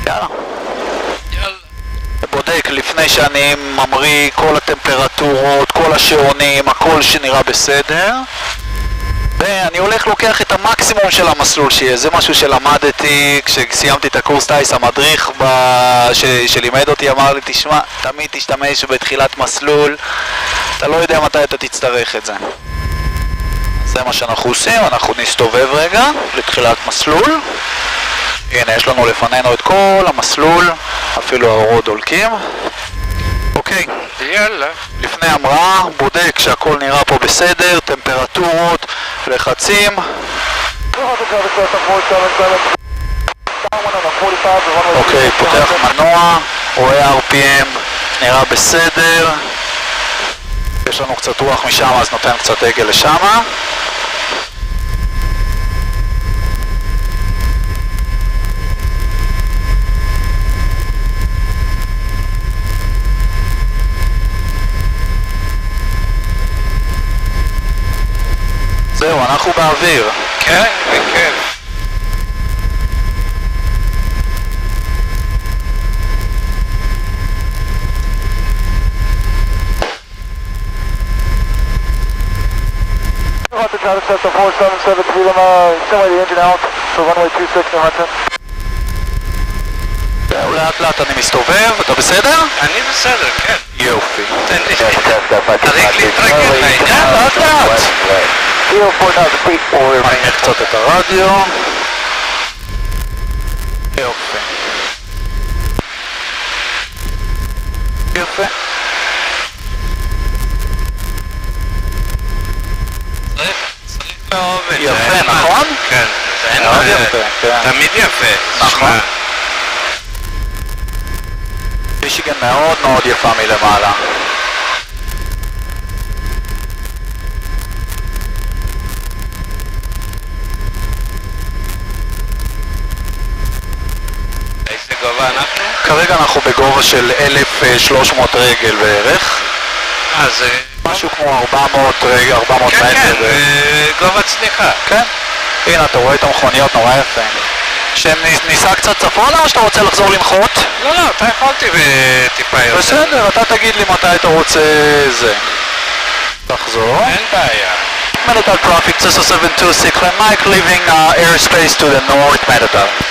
יאללה. יאללה. בודק לפני שאני ממריא כל הטמפרטורות, כל השעונים, הכל שנראה בסדר. ואני הולך לוקח את המקסימום של המסלול שיהיה. זה משהו שלמדתי כשסיימתי את הקורס טייס. המדריך שלימד אותי אמר לי, תשמע, תמיד תשתמש בתחילת מסלול, אתה לא יודע מתי אתה תצטרך את זה. זה מה שאנחנו עושים, אנחנו נסתובב רגע לתחילת מסלול. הנה, יש לנו לפנינו את כל המסלול, אפילו האורות דולקים. אוקיי, יאללה. לפני המראה, בודק שהכל נראה פה בסדר, טמפרטורות, לחצים. אוקיי, פותח מנוע, רואה RPM, נראה בסדר. יש לנו קצת רוח משם, אז נותן קצת עגל לשם. זהו, אנחנו באוויר. כן, בכיף. Try to set the 477 to them, simulate the engine out for runway 26 New Hudson. זהו, לאט לאט אני מסתובב, אתה בסדר? אני בסדר, כן. יופי. תן לי. צריך להתרגל לעניין. לאט לאט. Kilo 4000 feet forward. נעיר קצת את הרדיו. יופי. יופי. צריך לאהוב את זה. יפה, נכון? כן. זה אין מאוד בעיה. יפה, כן. תמיד יפה. נכון. מישיגן מאוד מאוד יפה מלמעלה. איזה גובה אנחנו? כרגע אנחנו בגובה של 1,300 רגל בערך. זה... משהו כמו 400 רגל, 400 כן, כן, מטר. גובה צניחה. כן. הנה, אתה רואה את המכוניות נורא יפה. שניסע קצת צפונה או שאתה רוצה לחזור לנחות? לא, לא, אתה יכולתי טיפה יותר. בסדר, אתה תגיד לי מתי אתה רוצה זה. תחזור. אין בעיה. Medital traffic 6726, Mike leaving airspace to the north Medital.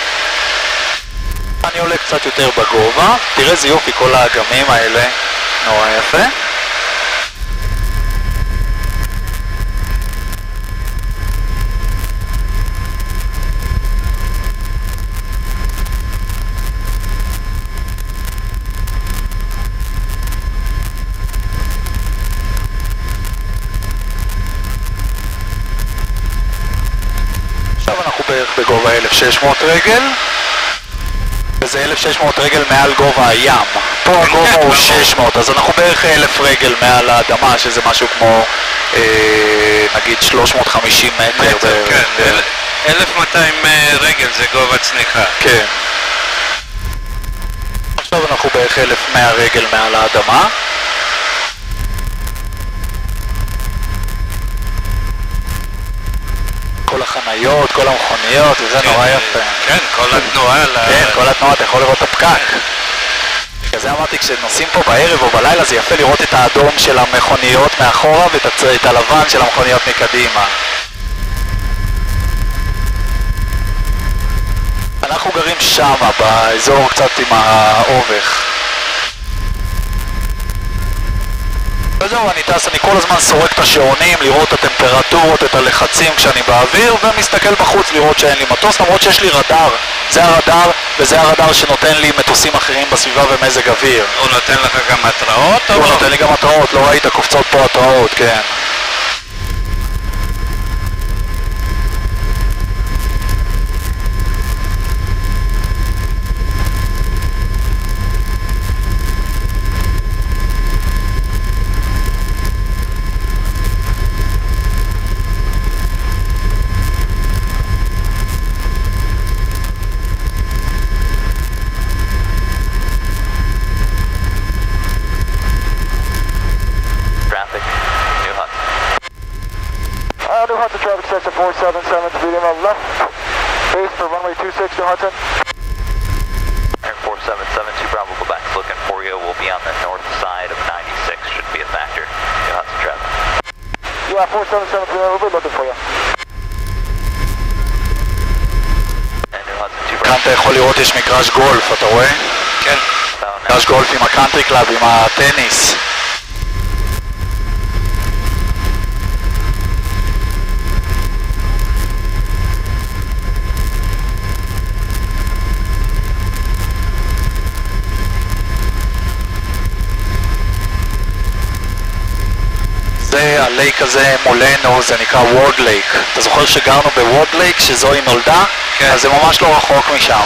אני עולה קצת יותר בגובה, תראה איזה יופי כל האגמים האלה, נורא יפה. בערך בגובה 1,600 רגל, וזה 1,600 רגל מעל גובה הים. פה הגובה הוא 600, אז אנחנו בערך 1,000 רגל מעל האדמה, שזה משהו כמו נגיד 350 מטר. כן, 1,200 רגל זה גובה צניחה. כן. עכשיו אנחנו בערך 1,100 רגל מעל האדמה. כל החניות, כל המכוניות, וזה נורא יפה. כן, כל התנועה. כן, כל התנועה, אתה יכול לראות את הפקק. בגלל זה אמרתי, כשנוסעים פה בערב או בלילה זה יפה לראות את האדום של המכוניות מאחורה ואת הלבן של המכוניות מקדימה. אנחנו גרים שמה, באזור קצת עם האובך. וזהו, אני טס, אני כל הזמן סורק את השעונים, לראות את הטמפרטורות, את הלחצים כשאני באוויר, ומסתכל בחוץ לראות שאין לי מטוס, למרות שיש לי רדאר. זה הרדאר, וזה הרדאר שנותן לי מטוסים אחרים בסביבה ומזג אוויר. הוא נותן לך גם התראות? הוא נותן לי גם התראות, לא ראית קופצות פה התראות, כן. New Hudson traffic section 477 to be in left base for runway 26 New Hudson. 772 Bravo Quebec, looking for you. We'll be on the north side of 96, should be a factor. New Hudson traffic. Yeah, 4773, we'll be looking for you. And New Hudson 2 כאן Bravo. אתה יכול לראות יש מגרש גולף, אתה רואה? כן. מגרש גולף עם הקאנטרי קלאב, עם הטניס. זה הלייק הזה מולנו, זה נקרא וורד לייק. אתה זוכר שגרנו בוורד לייק, שזוהי נולדה? כן. אז זה ממש לא רחוק משם.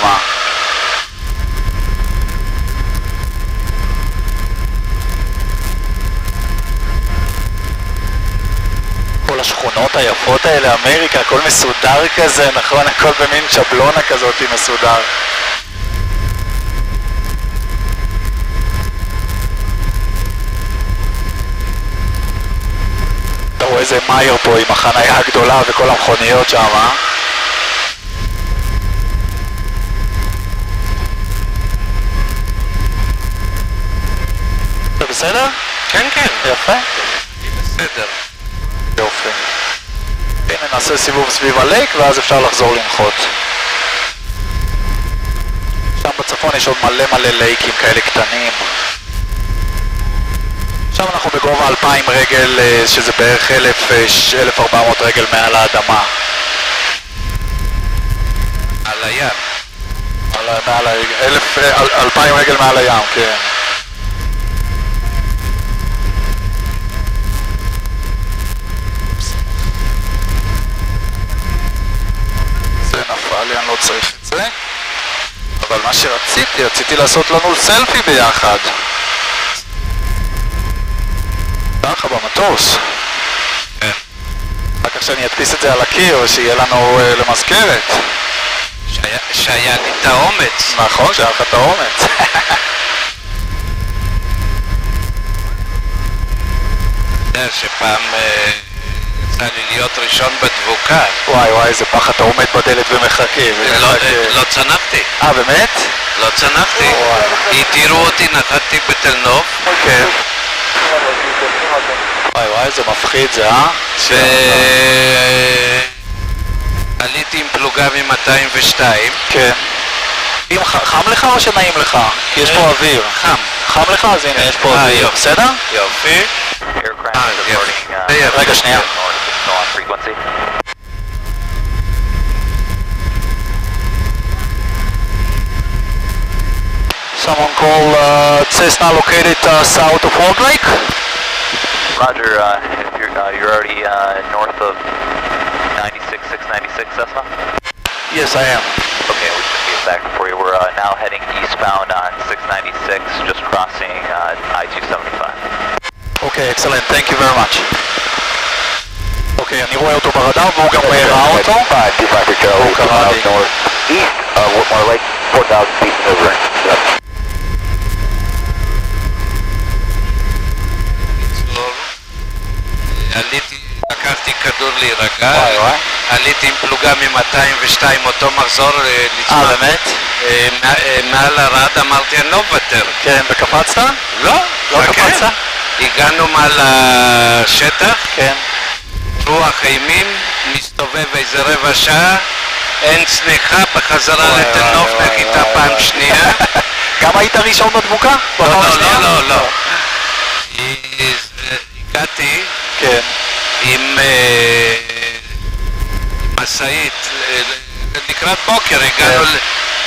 כל השכונות היפות האלה, אמריקה, הכל מסודר כזה, נכון? הכל במין שבלונה כזאת מסודר. אתה רואה איזה מאייר פה עם החנייה הגדולה וכל המכוניות שם, אה? אתה בסדר? כן, כן. יפה. בסדר. יופי. הנה נעשה סיבוב סביב הלייק ואז אפשר לחזור לנחות. שם בצפון יש עוד מלא לייקים כאלה קטנים. עכשיו אנחנו בגובה 2,000 רגל, שזה בערך 1,400 רגל מעל האדמה. על הים. מעל 2,000 רגל מעל הים, כן. זה נפל לי, אני לא צריך את זה. אבל מה רציתי לעשות לנו סלפי ביחד. ככה במטוס. כן. רק כך שאני אדפיס את זה על הקיר, שיהיה לנו למזכרת. שהיה לי את האומץ. נכון, שהיה לך את האומץ. אתה יודע שפעם יצא לי להיות ראשון בדבוקה. וואי, איזה פח אתה עומד בדלת ומחכה. לא צנחתי. באמת? לא צנחתי. התירו אותי, נחתתי בתל נוף. כן. וואי, איזה מפחיד זה, אה? עליתי עם פלוגה מ-202. כן. חם לך או שנעים לך? כי יש פה אוויר. חם. חם לך? אז הנה, יש פה אוויר. יופי. בסדר? יופי. Aircraft reporting רגע, שנייה. north of still on frequency. Someone call Cessna located south of Walled Lake? Roger, if you're already north of 96, 696 Cessna? Yes, I am. Okay, we should be back for you. We're now heading eastbound on 696, just crossing I-275. Okay, excellent. Thank you very much. אוקיי, אני רואה אותו ברדאר והוא גם ראה אותו. 525 הוא קרא לי. east of Whitmore Lake, 4,000 feet maneuvering. עליתי, לקחתי כדור להירגע. וואי. עליתי עם פלוגה מ-202, אותו מחזור לצמח. באמת? מעל הרד אמרתי, אני לא מוותר. כן, וקפצת? לא, לא חכה. קפצת? הגענו מעל השטח, כן. רוח אימים, מסתובב איזה רבע שעה, אין צניחה, בחזרה וואי, לתל נוף, וואי, נחיתה וואי, פעם וואי. שנייה. גם היית ראשון בדבוקה? בפעם השנייה? לא. הגעתי כן. עם משאית, לקראת בוקר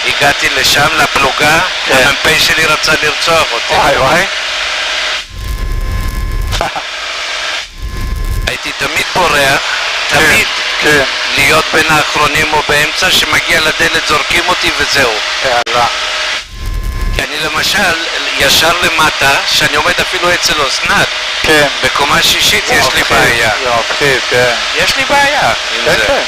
הגעתי לשם לפלוגה, כן. המ"פ שלי רצה לרצוח אותי. וואי. הייתי תמיד בורח, תמיד כן. להיות בין האחרונים או באמצע, שמגיע לדלת זורקים אותי וזהו. יאללה. כי אני למשל, ישר למטה, שאני עומד אפילו אצל אסנת, כן. בקומה שישית יש לי בעיה. זה מפחיד, כן. יש לי בעיה עם כן, זה. כן.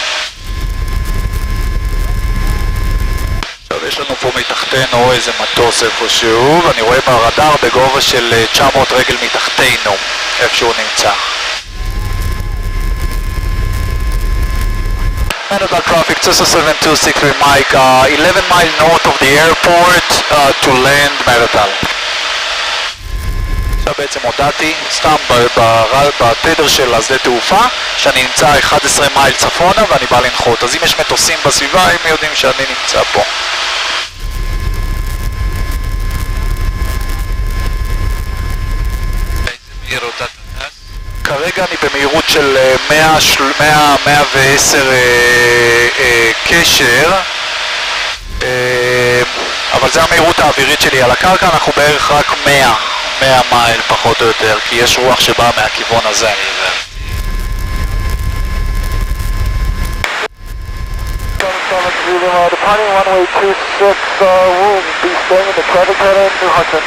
עכשיו יש לנו פה מתחתנו איזה מטוס איפשהו, ואני רואה ברדאר בגובה של 900 רגל מתחתנו, איפה שהוא נמצא. Meridal traffic, Cessna 7263 Mike, 11 mile north of the airport to land Meridal. עכשיו בעצם הודעתי, סתם בתדר של השדה תעופה, שאני נמצא 11 מייל צפונה ואני בא לנחות. אז אם יש מטוסים בסביבה, הם יודעים שאני נמצא פה. באיזה מהירות אתה טס? כרגע אני במהירות של 110 קשר, אבל זה המהירות האווירית שלי על הקרקע, אנחנו בערך רק 100 מייל פחות או יותר, כי יש רוח שבאה מהכיוון הזה. Departing runway 26, we'll be staying in the traffic pattern, New Hudson.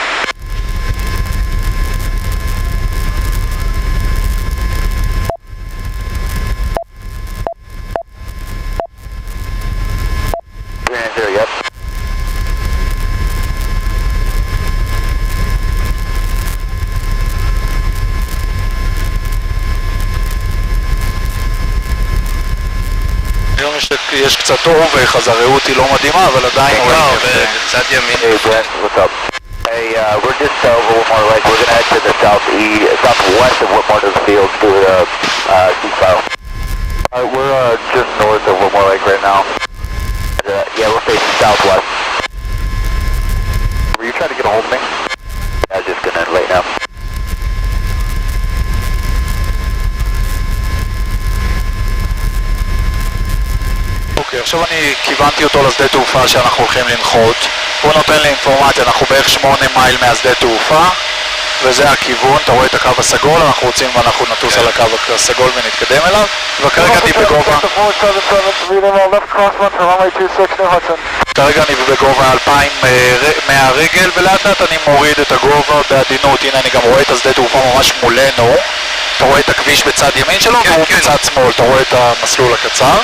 Yep. היום יש קצת אובך, אז הרעות היא לא מדהימה, אבל עדיין רואים יפה. בצד ימין. Hey Brent, what's up? Hey, we're just over Whitmore Lake. We're gonna head to the southwest of Whitmore to the field to ceasefire. We're just north of Whitmore Lake right now. Yeah, we're facing southwest. Were you trying to get a hold of me? I was just gonna lay now. אוקיי, עכשיו אני כיוונתי אותו לשדה תעופה שאנחנו הולכים לנחות. הוא נותן לי אינפורמציה, אנחנו בערך 8 מייל מהשדה תעופה, וזה הכיוון, אתה רואה את הקו הסגול, אנחנו רוצים ואנחנו נטוס על הקו הסגול ונתקדם אליו, וכרגע אני בגובה... כרגע אני בגובה 2,000 מהרגל, ולאט לאט אני מוריד את הגובה בעדינות. הנה אני גם רואה את השדה תעופה ממש מולנו, אתה רואה את הכביש בצד ימין שלו, והוא בצד שמאל, אתה רואה את המסלול הקצר.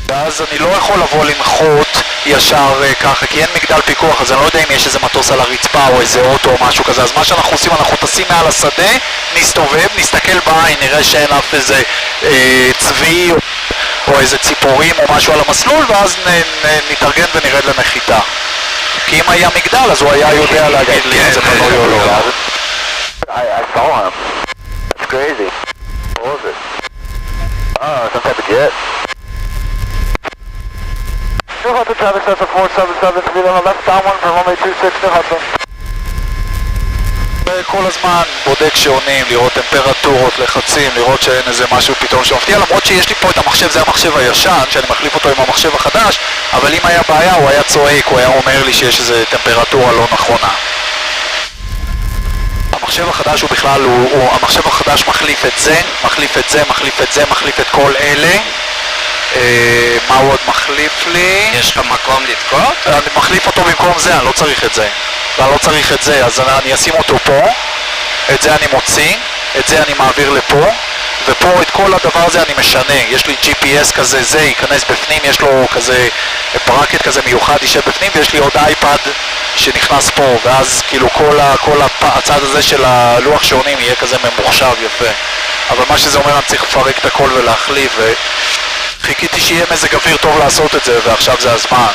ואז אני לא יכול לבוא לנחות ישר ככה, כי אין מגדל פיקוח, אז אני לא יודע אם יש איזה מטוס על הרצפה או איזה אוטו או משהו כזה. אז מה שאנחנו עושים, אנחנו טסים מעל השדה, נסתובב, נסתכל בעין, נראה שאין אף איזה צבי או איזה ציפורים או משהו על המסלול, ואז נתארגן ונרד לנחיתה. כי אם היה מגדל, אז הוא היה יודע להגיד לי אם זה פנוי או לא. I saw him. That's crazy. What was it? Some type of jet. New Hudson traffic sensor 477, to be on the left downwind from runway 26, New Hudson. כל הזמן בודק שעונים, לראות טמפרטורות, לחצים, לראות שאין איזה משהו פתאום שמפתיע, למרות שיש לי פה את המחשב, זה המחשב הישן, שאני מחליף אותו עם המחשב החדש, אבל אם היה בעיה הוא היה צועק, הוא היה אומר לי שיש איזה טמפרטורה לא נכונה. המחשב החדש הוא בכלל, המחשב החדש מחליף את זה, מחליף את זה, מחליף את זה, מחליף את כל אלה. מה הוא עוד מחליף לי? יש לך מקום לתקות? אני מחליף אותו במקום זה, אני לא צריך את זה. ואני לא צריך את זה, אז אני אשים אותו פה, את זה אני מוציא, את זה אני מעביר לפה, ופה את כל הדבר הזה אני משנה. יש לי GPS כזה, זה ייכנס בפנים, יש לו כזה ברקט כזה מיוחד יישב בפנים, ויש לי עוד אייפד שנכנס פה, ואז כאילו כל הצד הזה של הלוח שעונים יהיה כזה ממוחשב יפה. אבל מה שזה אומר, אני צריך לפרק את הכל ולהחליף, חיכיתי שיהיה מזג אוויר טוב לעשות את זה, ועכשיו זה הזמן.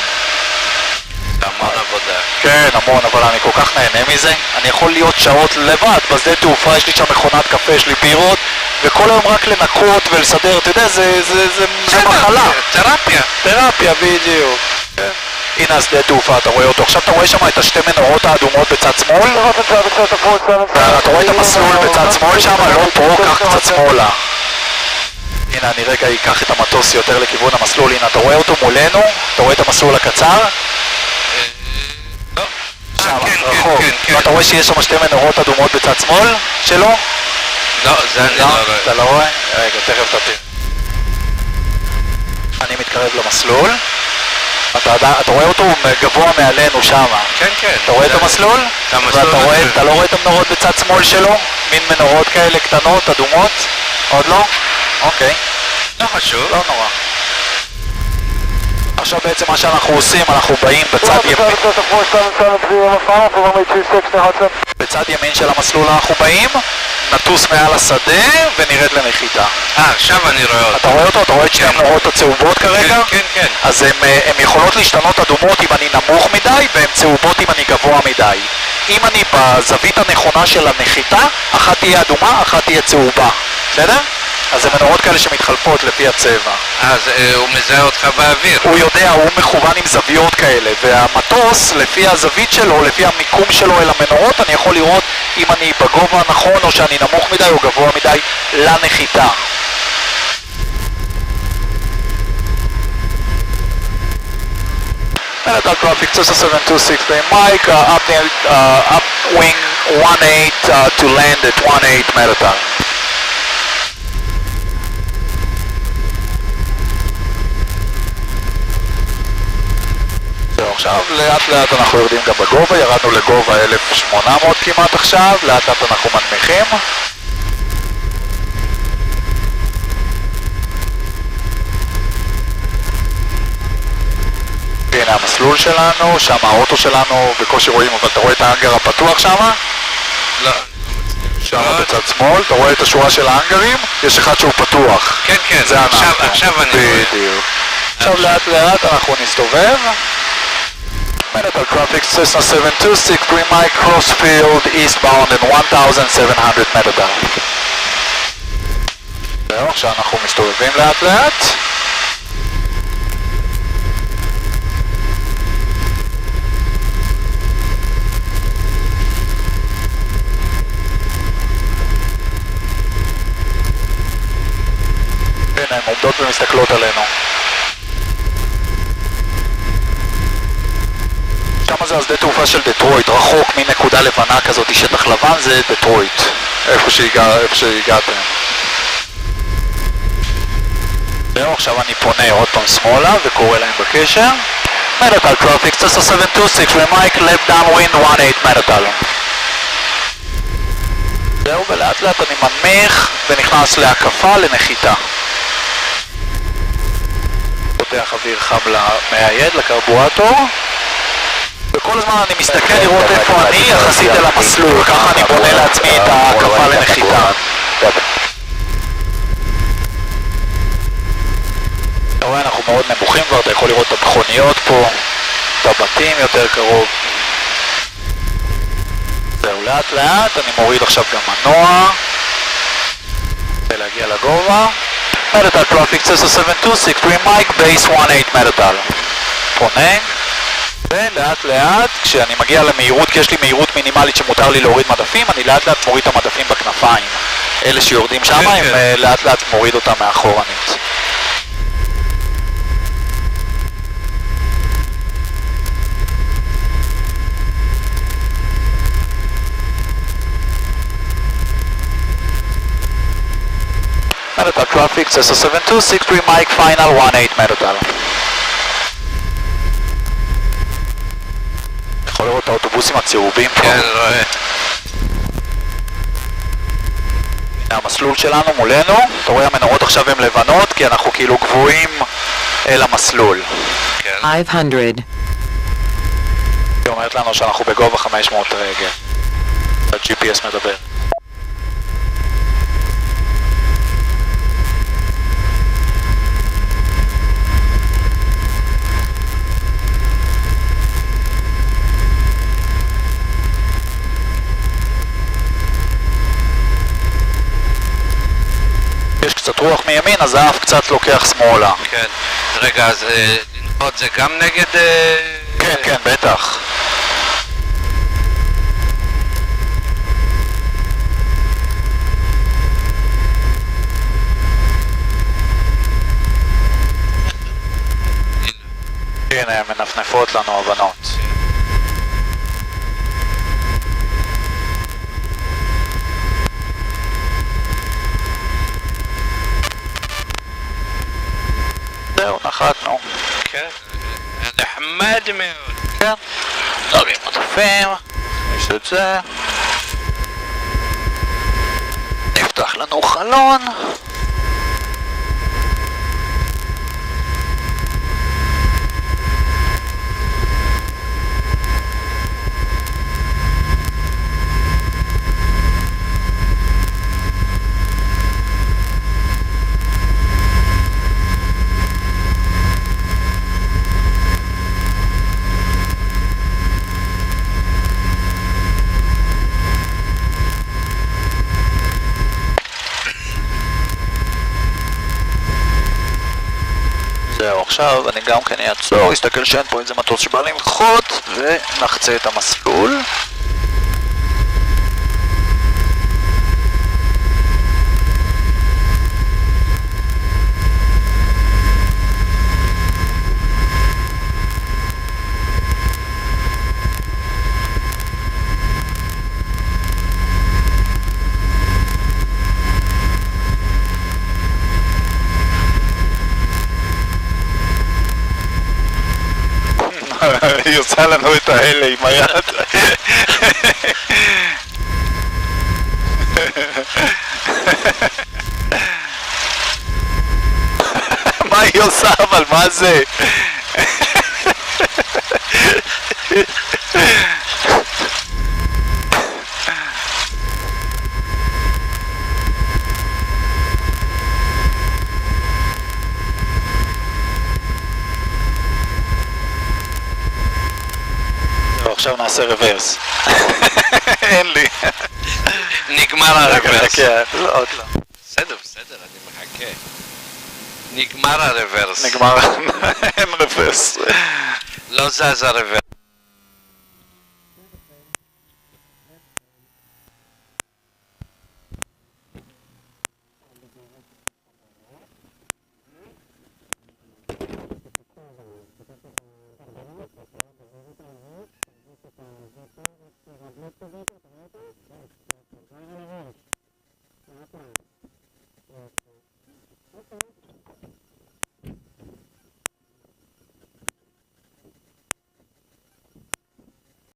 זה המון עבודה. כן, המון, אבל אני כל כך נהנה מזה. אני יכול להיות שעות לבד בשדה תעופה, יש לי שם מכונת קפה, יש לי בירות, וכל היום רק לנקות ולסדר, אתה יודע, זה מחלה. תרפיה. תרפיה, בדיוק. הנה השדה תעופה, אתה רואה אותו. עכשיו אתה רואה שם את השתי מנורות האדומות בצד שמאל? אתה רואה את המסלול בצד שמאל שם? לא פה, קח קצת שמאלה. הנה אני רגע אקח את המטוס יותר לכיוון המסלול. הנה אתה רואה אותו מולנו? אתה רואה את המסלול הקצר? לא. שם, כן, רחוק. כן, כן. ואתה רואה שיש שם שתי מנורות אדומות בצד שמאל שלו? לא, זה אני לא רואה. אתה לא רואה? רגע, תכף אתה תראה. אני מתקרב למסלול. אתה רואה אותו גבוה מעלינו שם. כן, כן. אתה רואה את המסלול? ואתה לא רואה את המנורות בצד שמאל שלו? מין מנורות כאלה קטנות, אדומות? עוד לא? אוקיי. לא חשוב. לא נורא. עכשיו בעצם מה שאנחנו עושים, אנחנו באים בצד ימין. בצד ימין של המסלול אנחנו באים, נטוס מעל השדה ונרד לנחיתה. עכשיו אני רואה אותו. אתה רואה אותו? אתה רואה את שני הנורות הצהובות כרגע? כן, כן. אז הן יכולות להשתנות אדומות אם אני נמוך מדי, והן צהובות אם אני גבוה מדי. אם אני בזווית הנכונה של הנחיתה, אחת תהיה אדומה, אחת תהיה צהובה. בסדר? אז זה מנורות כאלה שמתחלפות לפי הצבע. אז הוא מזהה אותך באוויר. הוא יודע, הוא מכוון עם זוויות כאלה, והמטוס, לפי הזווית שלו, לפי המיקום שלו אל המנורות, אני יכול לראות אם אני בגובה הנכון או שאני נמוך מדי או גבוה מדי לנחיתה. Merital traffic, Cessna 726, Mike, upwing 18 to land at 18 Merital. זהו, עכשיו לאט לאט אנחנו יורדים גם בגובה, ירדנו לגובה 1800 כמעט עכשיו, לאט לאט אנחנו מנמיכים. הנה המסלול שלנו, שם האוטו שלנו, בקושי רואים, אבל אתה רואה את האנגר הפתוח שם? לא. שם בצד שמאל, אתה רואה את השורה של האנגרים? יש אחד שהוא פתוח. כן, כן, זה אנחנו. עכשיו אני רואה. בדיוק. עכשיו לאט לאט אנחנו נסתובב. Merital traffic, Cessna 726, Green Mike, Crossfield, eastbound in 1700 Merital. זהו, עכשיו אנחנו מסתובבים לאט לאט. הנה, הן עומדות ומסתכלות עלינו. שם זה השדה תעופה של דטרויט, רחוק מנקודה לבנה כזאת, שטח לבן זה דטרויט, איפה שהגעתם. זהו, עכשיו אני פונה עוד פעם שמאלה וקורא להם בקשר. Merital traffic, Cessna 726, Mike, left downwind 18 Merital. זהו, ולאט לאט אני מנמיך ונכנס להקפה לנחיתה. פותח אוויר חם למאייד, לקרבורטור. וכל הזמן אני מסתכל לראות איפה אני יחסית אל המסלול, ככה אני בונה לעצמי את ההקפה לנחיתה. אתה רואה, אנחנו מאוד נמוכים כבר, אתה יכול לראות את המכוניות פה, את הבתים יותר קרוב. זהו, לאט לאט, אני מוריד עכשיו גם מנוע ולהגיע לגובה. Merital traffic, Cessna 726, Green Mike, base 18 Merital. פונה. ולאט לאט, כשאני מגיע למהירות, כי יש לי מהירות מינימלית שמותר לי להוריד מדפים, אני לאט לאט מוריד את המדפים בכנפיים. אלה שיורדים שם, הם לאט לאט מוריד אותם מאחורנית. Merital traffic, Cessna 726, Green Mike, final 18 Merital. יכול לראות את האוטובוסים הצהובים פה. כן, רואה. הנה המסלול שלנו מולנו, אתה רואה המנורות עכשיו הן לבנות כי אנחנו כאילו גבוהים אל המסלול. כן. 500. היא אומרת לנו שאנחנו בגובה 500 רגל. ה-GPS מדבר. יש קצת רוח מימין, אז האף קצת לוקח שמאלה. כן. רגע, אז לנחות זה גם נגד... כן, כן, בטח. הנה, הן מנפנפות לנו הבנות. זהו, נחתנו. כן. נחמד מאוד. כן. נרים מטפים. יש את זה. נפתח לנו חלון. עכשיו אני גם כן אעצור, אסתכל שאין פה איזה מטוס שבא לנחות ונחצה את המסלול. היא עושה לנו את האלה עם היד. מה היא עושה? אבל מה זה? עכשיו נעשה רוורס. אין לי. נגמר הרוורס. עוד לא. בסדר, אני מחכה. נגמר הרוורס. נגמר. אין רוורס. לא זז הרוורס.